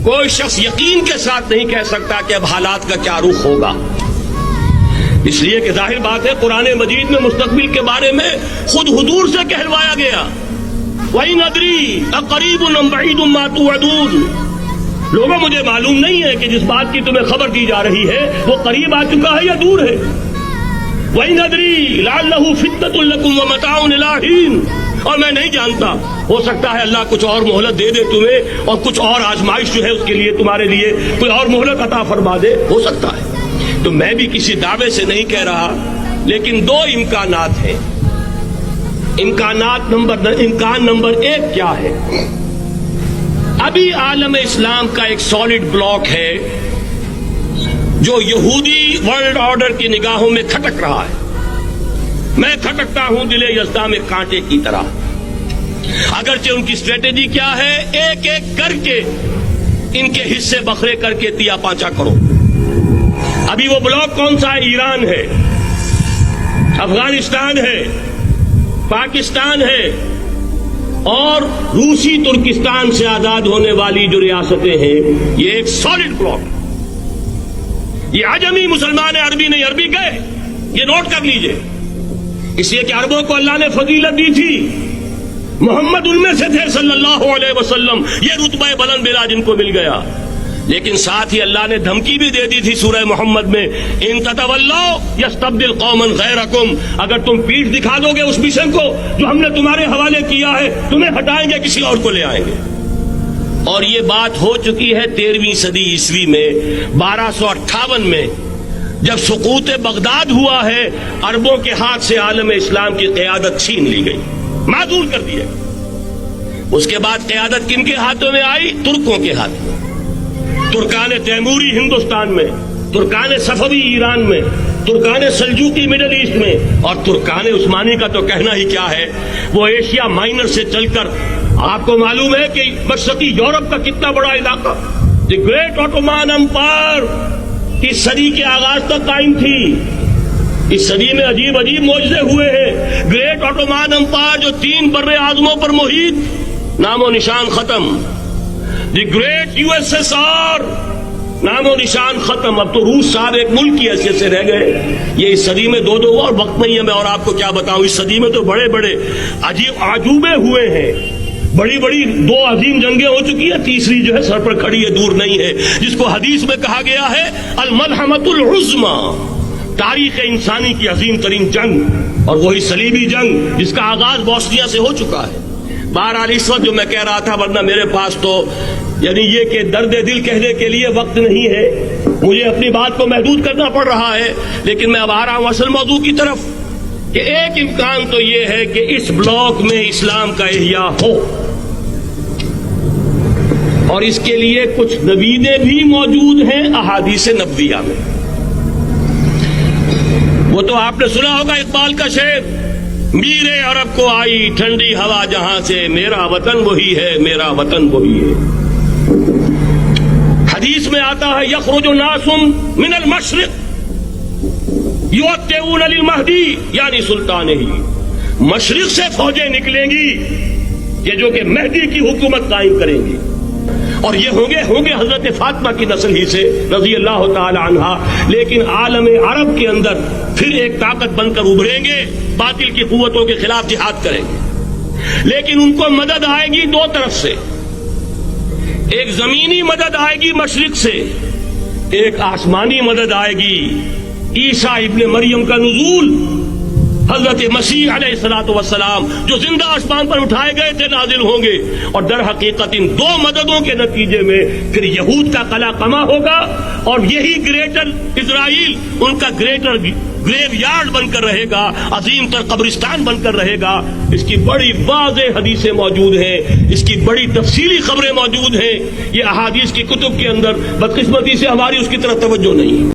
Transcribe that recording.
کوئی شخص یقین کے ساتھ نہیں کہہ سکتا کہ اب حالات کا کیا رخ ہوگا، اس لیے کہ ظاہر بات ہے قرآن مجید میں مستقبل کے بارے میں خود حضور سے کہلوایا گیا، وَإِنْ أَدْرِي أَقَرِيبٌ أَمْ بَعِيدٌ مَا تُوعَدُونَ۔ لوگوں مجھے معلوم نہیں ہے کہ جس بات کی تمہیں خبر دی جا رہی ہے وہ قریب آ چکا ہے یا دور ہے۔ وَإِنْ أَدْرِي لَعَلَّهُ فِتْنَةٌ لَكُمْ وَمَتَاعٌ إِلَىٰ حِينٍ۔ اور میں نہیں جانتا، ہو سکتا ہے اللہ کچھ اور مہلت دے دے تمہیں، اور کچھ اور آزمائش جو ہے اس کے لیے تمہارے لیے کوئی اور مہلت عطا فرما دے، ہو سکتا ہے۔ تو میں بھی کسی دعوے سے نہیں کہہ رہا، لیکن دو امکانات ہیں۔ امکان نمبر 1 کیا ہے؟ ابھی عالم اسلام کا ایک سالڈ بلاک ہے جو یہودی ورلڈ آرڈر کی نگاہوں میں کھٹک رہا ہے۔ میں کھٹکتا ہوں دل یزداں میں کانٹے کی طرح۔ اگرچہ ان کی اسٹریٹجی کیا ہے، ایک ایک کر کے ان کے حصے بکھرے کر کے تیا پانچا کرو۔ ابھی وہ بلاک کون سا ہے؟ ایران ہے، افغانستان ہے، پاکستان ہے، اور روسی ترکستان سے آزاد ہونے والی جو ریاستیں ہیں، یہ ایک سالڈ بلاک۔ یہ عجمی مسلمان عربی نہیں، عربی گئے، یہ نوٹ کر لیجئے، اس لیے کہ عربوں کو اللہ نے فضیلت دی تھی، محمد ان میں سے تھے صلی اللہ علیہ وسلم، یہ رتبہ بلند بلا جن کو مل گیا۔ لیکن ساتھ ہی اللہ نے دھمکی بھی دے دی تھی سورہ محمد میں، ان تتولوا یستبدل قوما غیرکم، اگر تم پیٹھ دکھا دو گے اس مشن کو جو ہم نے تمہارے حوالے کیا ہے، تمہیں ہٹائیں گے، کسی اور کو لے آئیں گے۔ اور یہ بات ہو چکی ہے 13ویں صدی عیسوی میں، 1258 میں جب سقوط بغداد ہوا ہے، عربوں کے ہاتھ سے عالم اسلام کی قیادت چھین لی گئی، معذور کر دیا۔ اس کے بعد قیادت کن کے ہاتھوں میں آئی؟ ترکوں کے ہاتھ میں۔ ترکان تیموری ہندوستان میں، ترکان صفوی ایران میں، ترکان سلجوقی مڈل ایسٹ میں، اور ترکان عثمانی کا تو کہنا ہی کیا ہے، وہ ایشیا مائنر سے چل کر آپ کو معلوم ہے کہ مشرقی یورپ کا کتنا بڑا علاقہ، دی گریٹ آٹومان امپائر اس صدی کے آغاز تک قائم تھی۔ اس صدی میں عجیب عجیب معجزے ہوئے ہیں۔ گریٹ آٹومان امپائر جو 3 بر اعظموں پر محیط، نام و نشان ختم۔ دی گریٹ USSR، نام و نشان ختم۔ اب تو روس صاحب ایک ملک کی حیثیت سے رہ گئے۔ یہ اس صدی میں 2 اور وقت نہیں ہے میں اور آپ کو کیا بتاؤں، اس صدی میں تو بڑے بڑے عجیب عجوبے ہوئے ہیں، بڑی بڑی 2 عظیم جنگیں ہو چکی ہیں، تیسری جو ہے سر پر کھڑی ہے، دور نہیں ہے، جس کو حدیث میں کہا گیا ہے الملحمۃ العظمی، تاریخ انسانی کی عظیم ترین جنگ، اور وہی صلیبی جنگ جس کا آغاز بوسنیا سے ہو چکا ہے۔ بہرحال اس وقت جو میں کہہ رہا تھا، ورنہ میرے پاس تو یعنی یہ کہ درد دل کہنے کے لیے وقت نہیں ہے، مجھے اپنی بات کو محدود کرنا پڑ رہا ہے، لیکن میں اب آ رہا ہوں اصل موضوع کی طرف، کہ ایک امکان تو یہ ہے کہ اس بلاک میں اسلام کا احیاء ہو، اور اس کے لیے کچھ نویدیں بھی موجود ہیں احادیث نبویہ میں۔ وہ تو آپ نے سنا ہوگا اقبال کا شعر، میرے عرب کو آئی ٹھنڈی ہوا جہاں سے، میرا وطن وہی ہے، میرا وطن وہی ہے۔ حدیث میں آتا ہے یخرج ناس من المشرق یؤتون للمہدی، یعنی سلطان ہی، مشرق سے فوجیں نکلیں گی یہ جو کہ مہدی کی حکومت قائم کریں گی، اور یہ ہوں گے حضرت فاطمہ کی نسل ہی سے رضی اللہ تعالی عنہا، لیکن عالم عرب کے اندر پھر ایک طاقت بن کر ابھریں گے، باطل کی قوتوں کے خلاف جہاد کریں گے، لیکن ان کو مدد آئے گی 2 طرف سے، ایک زمینی مدد آئے گی مشرق سے، ایک آسمانی مدد آئے گی، عیسیٰ ابن مریم کا نزول، حضرت مسیح علیہ الصلوۃ والسلام جو زندہ آسمان پر اٹھائے گئے تھے نازل ہوں گے، اور در حقیقت ان 2 مددوں کے نتیجے میں پھر یہود کا قلع قمع ہوگا، اور یہی گریٹر اسرائیل ان کا گریٹر گریو یارڈ بن کر رہے گا، عظیم تر قبرستان بن کر رہے گا۔ اس کی بڑی واضح حدیثیں موجود ہیں، اس کی بڑی تفصیلی خبریں موجود ہیں، یہ احادیث کی کتب کے اندر، بدقسمتی سے ہماری اس کی طرف توجہ نہیں ہے۔